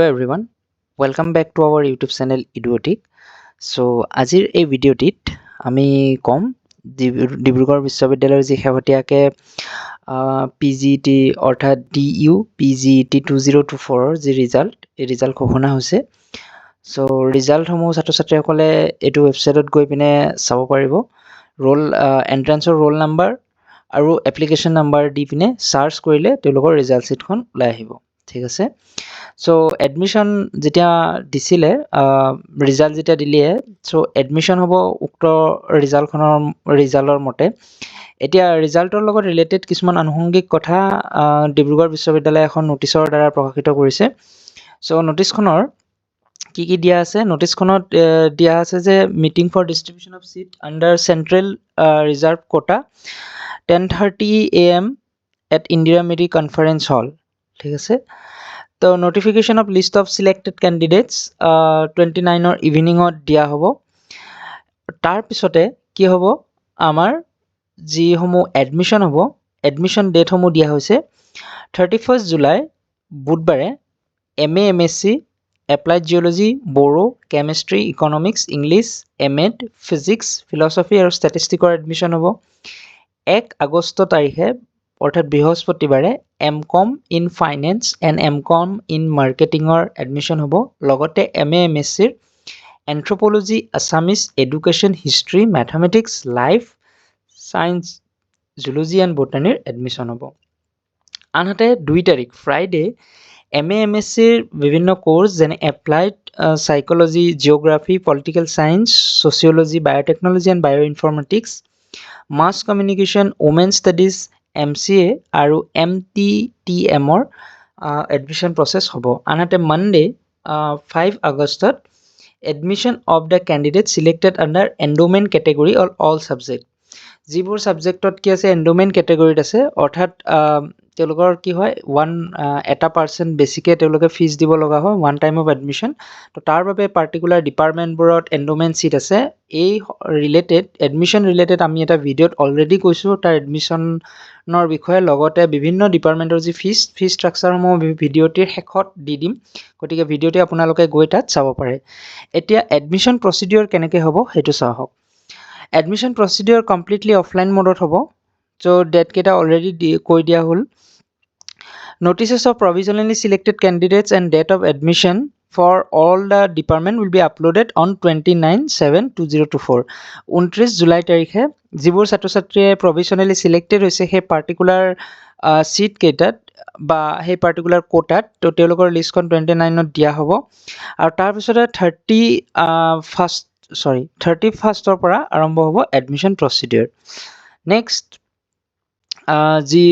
Hello everyone, welcome back to our YouTube channel Idiotic. So আজিৰ এই ভিডিঅ'টিত আমি কম ডিব্ৰুগড় বিশ্ববিদ্যালয়ৰ যি শেহতীয়াকৈ PGET অৰ্থাৎ DU PGET 2024ৰ যি ৰিজাল্ট ঘোষণা হৈছে। চ' ৰিজাল্টসমূহ ছাত্ৰ ছাত্ৰীসকলে এইটো ৱেবছাইটত গৈ পিনে চাব পাৰিব। এণ্ট্ৰেঞ্চৰ ৰোল নাম্বাৰ আৰু এপ্লিকেশ্যন নাম্বাৰ দি পিনে চাৰ্চ কৰিলে তেওঁলোকৰ ৰিজাল্ট শ্বীটখন ওলাই আহিব। ঠিক আছে। চ' এডমিশ্যন যেতিয়া দিছিলে ৰিজাল্ট যেতিয়া দিলে চ' এডমিশ্যন হ'ব উক্ত ৰিজাল্টৰ মতে। এতিয়া ৰিজাল্টৰ লগত ৰিলেটেড কিছুমান আনুষংগিক কথা ডিব্ৰুগড় বিশ্ববিদ্যালয়ে এখন নটিচৰ দ্বাৰা প্ৰকাশিত কৰিছে। চ' নটিচখনৰ কি দিয়া আছে? নটিচখনত দিয়া আছে যে meeting for distribution of seat under central reserve quota 10:30 AM at Indira Miri conference hall. ঠিক আছে। তো notification of list of selected candidates 29 ইভিনিঙত দিয়া হ'ব। তাৰপিছতে কি হ'ব, আমাৰ যিসমূহ এডমিশ্যন হ'ব এডমিশ্যন ডেটসমূহ দিয়া হৈছে 31 জুলাই বুধবাৰে MA MSc applied geology, Bodo, chemistry, economics, English, MAd, physics, philosophy আৰু ষ্টেটিষ্টিকৰ এডমিশ্যন হ'ব। 1 আগষ্ট তাৰিখে অৰ্থাৎ বৃহস্পতিবাৰে MCom in finance and MCom in মাৰ্কেটিঙৰ এডমিশ্যন হ'ব। লগতে MA MScৰ anthropology, Assamese, education, history, mathematics, life science, zoology and বটানীৰ এডমিশ্যন হ'ব। আনহাতে 2 তাৰিখ ফ্ৰাইডে MA MScৰ বিভিন্ন কোৰ্চ যেনে applied psychology, geography, political science, sociology, biotechnology and bioinformatics, mass communication, women studies, MCA আৰু MTTMৰ এডমিশ্যন প্ৰচেছ হ'ব। আনহাতে মানডে 5 আগষ্টত admission of the candidate selected under endowment category all subject. যিবোৰ ছাবজেক্টত কি আছে এণ্ড'মেণ্ট কেটেগৰীত আছে, অৰ্থাৎ তেওঁলোকৰ কি হয় এটা পাৰ্চেণ্ট বেছিকৈ তেওঁলোকে ফিজ দিব লগা হয় ওৱান টাইম অফ এডমিশ্যন। তো তাৰ বাবে পাৰ্টিকুলাৰ ডিপাৰ্টমেণ্টবোৰত এণ্ড'মেণ্ট ছিট আছে। এই এডমিশ্যন ৰিলেটেড আমি এটা ভিডিঅ'ত অলৰেডি কৈছোঁ তাৰ এডমিশ্যনৰ বিষয়ে। লগতে বিভিন্ন ডিপাৰ্টমেণ্টৰ যি ফিজ ষ্ট্ৰাকচাৰসমূহ ভিডিঅ'টিৰ শেষত দি দিম, গতিকে ভিডিঅ'টি আপোনালোকে গৈ তাত চাব পাৰে। এতিয়া এডমিশ্যন প্ৰচিডিঅ'ৰ কেনেকৈ হ'ব সেইটো চাওঁ আহক। এডমিশ্যন প্ৰচিডিঅ'ৰ কমপ্লিটলি অফলাইন মোডত হ'ব। চ' ডেটকেইটা অলৰেডি কৈ দিয়া হ'ল। Notices of provisionally selected candidates and date of admission for all the department will be uploaded on 29/7/2024. 29 July তাৰিখে যিবোৰ ছাত্ৰ ছাত্ৰীয়ে প্ৰভিশ্যনেলি ছিলেক্টেড হৈছে সেই পাৰ্টিকুলাৰ ছিট কেইটাত বা সেই পাৰ্টিকুলাৰ কোটাত, তো তেওঁলোকৰ লিষ্টখন 29ত দিয়া হ'ব। আৰু তাৰপিছতে 31ৰ পৰা আৰম্ভ হ'ব এডমিশ্যন প্ৰচিডিঅ'ৰ। নেক্সট যি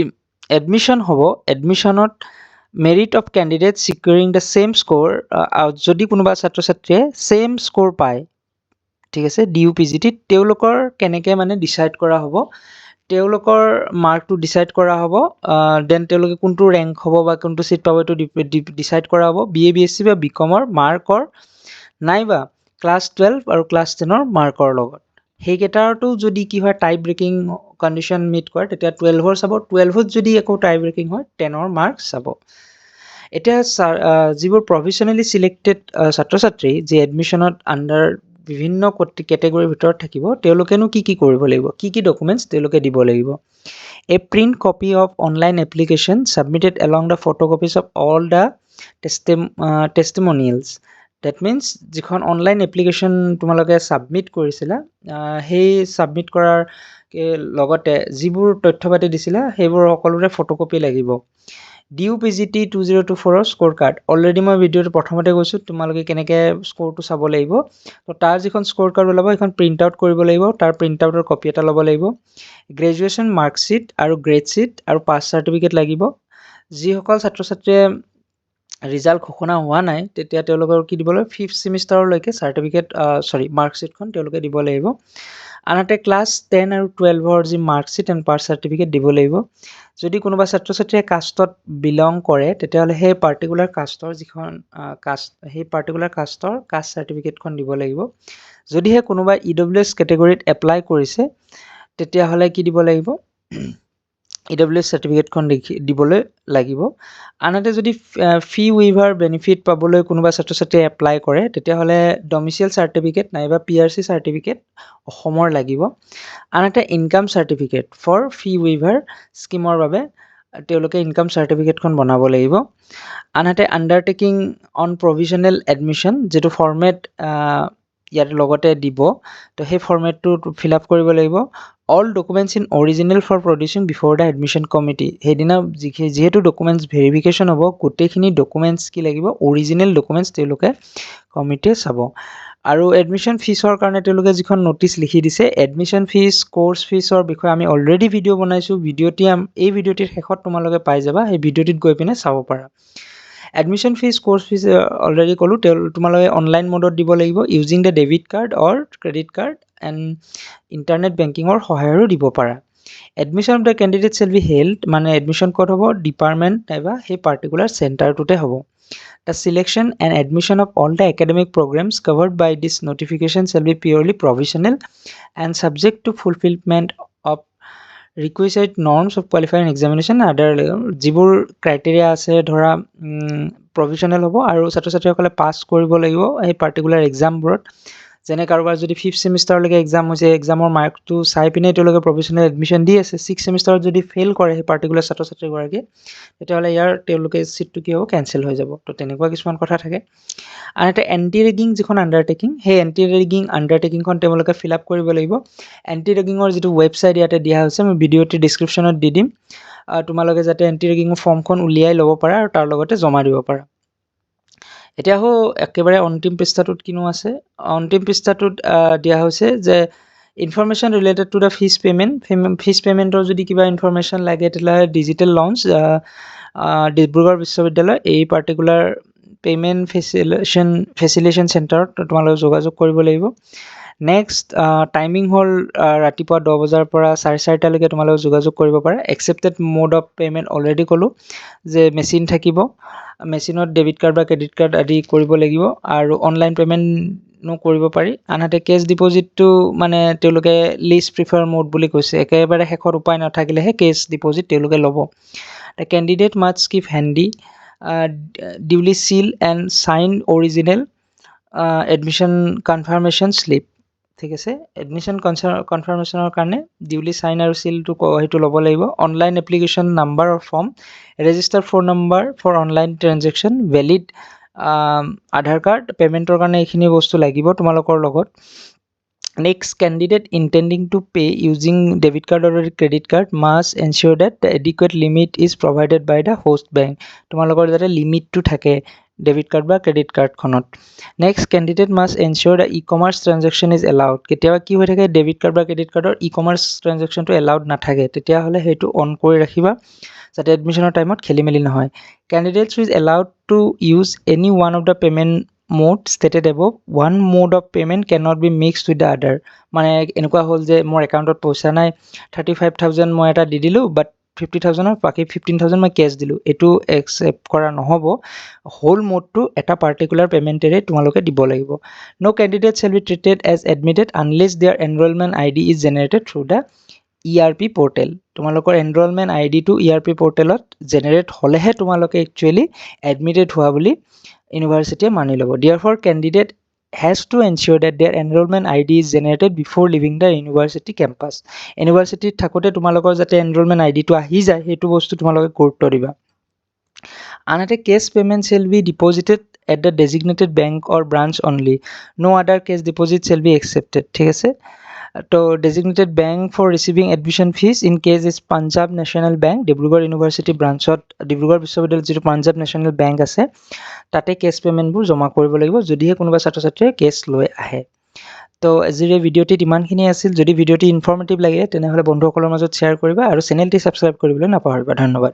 এডমিশ্যন হ'ব, এডমিশ্যনত merit of candidate securing the same score, যদি কোনোবা ছাত্ৰ ছাত্ৰীয়ে ছেইম স্ক'ৰ পায়, ঠিক আছে, DU PGT, তেওঁলোকৰ কেনেকৈ ডিচাইড কৰা হ'ব, তেওঁলোকৰ মাৰ্কটো ডিচাইড কৰা হ'ব। দেন তেওঁলোকে কোনটো ৰেংক হ'ব বা কোনটো ছিট পাব এইটো ডিচাইড কৰা হ'ব BA BSc বা BComৰ মাৰ্কৰ নাইবা ক্লাছ 12 আৰু ক্লাছ 10ৰ মাৰ্কৰ লগত। সেইকেইটাৰতো যদি কি হয় টাই ব্ৰেকিং কণ্ডিশ্যন মিট কৰে তেতিয়া 12ৰ চাব, 12ত যদি একো টাই ব্ৰেকিং হয় 10ৰ মাৰ্ক চাব। এতিয়া যিবোৰ প্ৰভিশ্যনেলি ছিলেক্টেড ছাত্ৰ ছাত্ৰী যি এডমিশ্যনত আণ্ডাৰ বিভিন্ন কেটেগৰীৰ ভিতৰত থাকিব, তেওঁলোকেনো কি কৰিব লাগিব, কি ডকুমেণ্টছ তেওঁলোকে দিব লাগিব? A print copy of online application submitted along the photocopies of all the testimonials. That means যিখন অনলাইন এপ্লিকেশ্যন তোমালোকে ছাবমিট কৰিছিলা, সেই ছাবমিট কৰাৰ লগতে যিবোৰ তথ্য পাতি দিছিলা সেইবোৰ সকলোৰে ফটোকপি লাগিব। DU PGT 2024ৰ স্ক'ৰ কাৰ্ড, অলৰেডি মই ভিডিঅ'টো প্ৰথমতে কৈছোঁ তোমালোকে কেনেকৈ স্ক'ৰটো চাব লাগিব। তো তাৰ যিখন স্ক'ৰ কাৰ্ড ওলাব সেইখন প্ৰিণ্ট আউট কৰিব লাগিব, তাৰ প্ৰিণ্ট আউটৰ কপি এটা ল'ব লাগিব। গ্ৰেজুৱেশ্যন মাৰ্কশ্বিট আৰু গ্ৰেড শ্বীট আৰু পাছ চাৰ্টিফিকেট লাগিব। যিসকল ছাত্ৰ ছাত্ৰীয়ে ৰিজাল্ট ঘোষণা হোৱা নাই তেতিয়া তেওঁলোকৰ কি দিব লাগিব, 5th ছেমিষ্টাৰলৈকে মাৰ্কশ্বিটখন তেওঁলোকে দিব লাগিব। আনহাতে ক্লাছ 10 আৰু 12ৰ যি মাৰ্কশ্বিট এণ্ড পাছ চাৰ্টিফিকেট দিব লাগিব। যদি কোনোবা ছাত্ৰ ছাত্ৰীয়ে কাষ্টত বিলং কৰে তেতিয়াহ'লে সেই পাৰ্টিকুলাৰ কাষ্টৰ কাষ্ট চাৰ্টিফিকেটখন দিব লাগিব। যদিহে কোনোবা EWS কেটেগৰীত এপ্লাই কৰিছে তেতিয়াহ'লে কি দিব লাগিব, EWS সাৰ্টিফিকেটখন দিবলৈ লাগিব আনহাতে যদি ফি ৱেইভাৰ বেনিফিট পাবলৈ কোনোবা ছাত্ৰ ছাত্ৰীয়ে এপ্লাই কৰে তেতিয়াহ'লে ডমিচিয়েল সাৰ্টিফিকেট নাইবা PRC সাৰ্টিফিকেট অসমৰ লাগিব আনহাতে income certificate for fee waiver স্কিমৰ বাবে তেওঁলোকে ইনকাম সাৰ্টিফিকেটখন বনাব লাগিব আনহাতে আণ্ডাৰটেকিং অন প্ৰভিজনেল এডমিশ্যন যেটো ফৰ্মেট ইয়াৰ লগতে দিব তো সেই ফৰ্মেটটো ফিল আপ কৰিব লাগিব all documents in original for producing before the admission committee সেইদিনা যিহেতু ডকুমেণ্টছ ভেৰিফিকেশ্যন হ'ব গোটেইখিনি ডকুমেণ্টছ কি লাগিব অৰিজিনেল ডকুমেণ্টছ তেওঁলোকে কমিটিয়ে চাব আৰু এডমিশ্যন ফিছৰ কাৰণে তেওঁলোকে যিখন নোটিছ লিখি দিছে এডমিশ্যন ফিছ কোৰ্ছ ফিছৰ বিষয়ে আমি অলৰেডি ভিডিঅ' বনাইছোঁ এই ভিডিঅ'টিৰ শেষত তোমালোকে পাই যাবা সেই ভিডিঅ'টিত গৈ পিনে চাব পাৰা admission fees course fees already ক'লোঁ তোমালোকে অনলাইন মোডত দিব লাগিব using the debit card or credit card and internet বেংকিঙৰ সহায়েৰেও দিব পাৰা admission of the candidate shall be held মানে এডমিশ্যন ক'ত হ'ব ডিপাৰ্টমেণ্ট নাইবা সেই পাৰ্টিকুলাৰ চেণ্টাৰটোতে হ'ব The selection and admission of all the academic programs covered by this notification shall be purely provisional and subject to fulfillment of requisite norms of qualifying examination other যিবোৰ criteria আছে ধৰা provisional হ'ব আৰু ছাত্ৰ ছাত্ৰীসকলে পাছ কৰিব লাগিব এই পাৰ্টিকুলাৰ এক্সামবোৰত যেনে কাৰোবাৰ যদি 5th সেমিষ্টাৰলৈকে এক্সাম হৈছে এক্সামৰ মাৰ্কটো চাই পিনে তেওঁলোকে প্ৰভিজনেল এডমিশ্যন দি আছে 6th সেমিষ্টাৰত যদি ফেইল কৰে সেই পাৰ্টিকুলাৰ ছাত্ৰ ছাত্ৰীগৰাকী তেতিয়াহ'লে তেওঁলোকে চিটটো কি হ'ব কেঞ্চেল হৈ যাব তো তেনেকুৱা কিছুমান কথা থাকে আনহাতে এণ্টি ৰেগিং যিখন আণ্ডাৰটেকিং সেই এণ্টি ৰেগিং আণ্ডাৰটেকিংখন তেওঁলোকে ফিল আপ কৰিব লাগিব এণ্টি ৰেগিঙৰ যিটো ৱেবছাইট ইয়াতে দিয়া হৈছে মই ভিডিঅ'টিৰ ডিছক্ৰিপশ্যনত দি দিম তোমালোকে যাতে এণ্টি ৰেগিঙৰ ফৰ্মখন উলিয়াই ল'ব পাৰা আৰু তাৰ লগতে জমা দিব পাৰা এতিয়া একেবাৰে অন্তিম পৃষ্ঠাটোত কিনো আছে অন্তিম পৃষ্ঠাটোত দিয়া হৈছে যে information related to the fees পে'মেণ্টৰ যদি কিবা ইনফৰমেশ্যন লাগে তেতিয়াহ'লে ডিজিটেল লঞ্চ ডিব্ৰুগড় বিশ্ববিদ্যালয় এই পাৰ্টিকুলাৰ পে'মেণ্ট ফেচিলেশ্যন চেণ্টাৰত তোমালোকে যোগাযোগ কৰিব লাগিব নেক্সট টাইমিং হ'ল ৰাতিপুৱা 10 বজাৰ পৰা 4:30লৈকে তোমালোকে যোগাযোগ কৰিব পাৰা accepted mode of payment already ক'লোঁ যে মেচিন থাকিব মেচিনত ডেবিট কাৰ্ড বা ক্ৰেডিট কাৰ্ড আদি কৰিব লাগিব আৰু অনলাইন পে'মেণ্টো কৰিব পাৰি আনহাতে কেছ ডিপ'জিটটো মানে তেওঁলোকে লিষ্ট প্ৰিফাৰ মোড বুলি কৈছে একেবাৰে শেষত উপায় নাথাকিলেহে কেছ ডিপ'জিট তেওঁলোকে ল'ব the candidate must keep handy duly seal and sign original admission confirmation slip ঠিক আছে এডমিশ্যন কনফাৰ্মেশ্যনৰ কাৰণে ডিউলি চাইন আৰু চিলটো সেইটো ল'ব লাগিব online application number or form register phone number for online transaction valid Aadhaar card পে'মেণ্টৰ কাৰণে এইখিনি বস্তু লাগিব তোমালোকৰ লগত next candidate intending to pay' using debit card or credit card must ensure that the adequate limit is provided by the host bank তোমালোকৰ যাতে লিমিটটো থাকে ডেবিট কাৰ্ড বা ক্ৰেডিট কাৰ্ডখনত next candidate must ensure the e-commerce transaction is allowed কেতিয়াবা কি হৈ থাকে ডেবিট কাৰ্ড বা ক্ৰেডিট কাৰ্ডৰ ই-কমাৰ্চ ট্ৰেনজেকশ্যনটো এলাউড নাথাকে তেতিয়াহ'লে সেইটো অন কৰি ৰাখিবা যাতে এডমিশ্যনৰ টাইমত খেলি মেলি নহয় candidates is allowed to use any one of the payment mode stated above one mode of payment can not be mixed with the other মানে এনেকুৱা হ'ল যে মোৰ একাউণ্টত পইচা নাই 35,000 মই এটা দি দিলোঁ বাট 50,000 বাকী 15,000 মই কেছ দিলোঁ এইটো একচেপ্ট কৰা নহ'ব হোল মোডটো এটা পাৰ্টিকুলাৰ পে'মেণ্টেৰে তোমালোকে দিব লাগিব no' candidate shall be treated as admitted unless their enrolment ID is generated through the ERP portal তোমালোকৰ এনৰলমেণ্ট IDটো ERP পৰ্টেলত জেনেৰেট হ'লেহে তোমালোকে একচুৱেলি এডমিটেড হোৱা বুলি ইউনিভাৰ্চিটিয়ে মানি ল'ব therefore candidate has to ensure that their enrollment ID is generated before leaving the university campus ইউনিভাৰ্চিটিত থাকোঁতে তোমালোকৰ যাতে এনৰলমেণ্ট IDটো আহি যায় সেইটো বস্তু তোমালোকে গুৰুত্ব দিবা আনহাতে cash payment shall be deposited at the designated bank or branch only no other cash deposit shall be accepted ঠিক আছে তো designated bank for receiving admission fees in case is Punjab National Bank Dibrugarh university ব্ৰাঞ্চত ডিব্ৰুগড় বিশ্ববিদ্যালয়ত যিটো Punjab national bank আছে তাতে cash পে'মেণ্টবোৰ জমা কৰিব লাগিব যদিহে কোনোবা ছাত্ৰ ছাত্ৰীয়ে কেছ লৈ আহে তো আজিৰ এই ভিডিঅ'টিত ইমানখিনি আছিল যদি ভিডিঅ'টি ইনফৰ্মেটিভ লাগে তেনেহ'লে বন্ধুসকলৰ মাজত শ্বেয়াৰ কৰিবা আৰু চেনেলটি ছাবস্ক্ৰাইব কৰিবলৈ নাপাহৰিবা ধন্যবাদ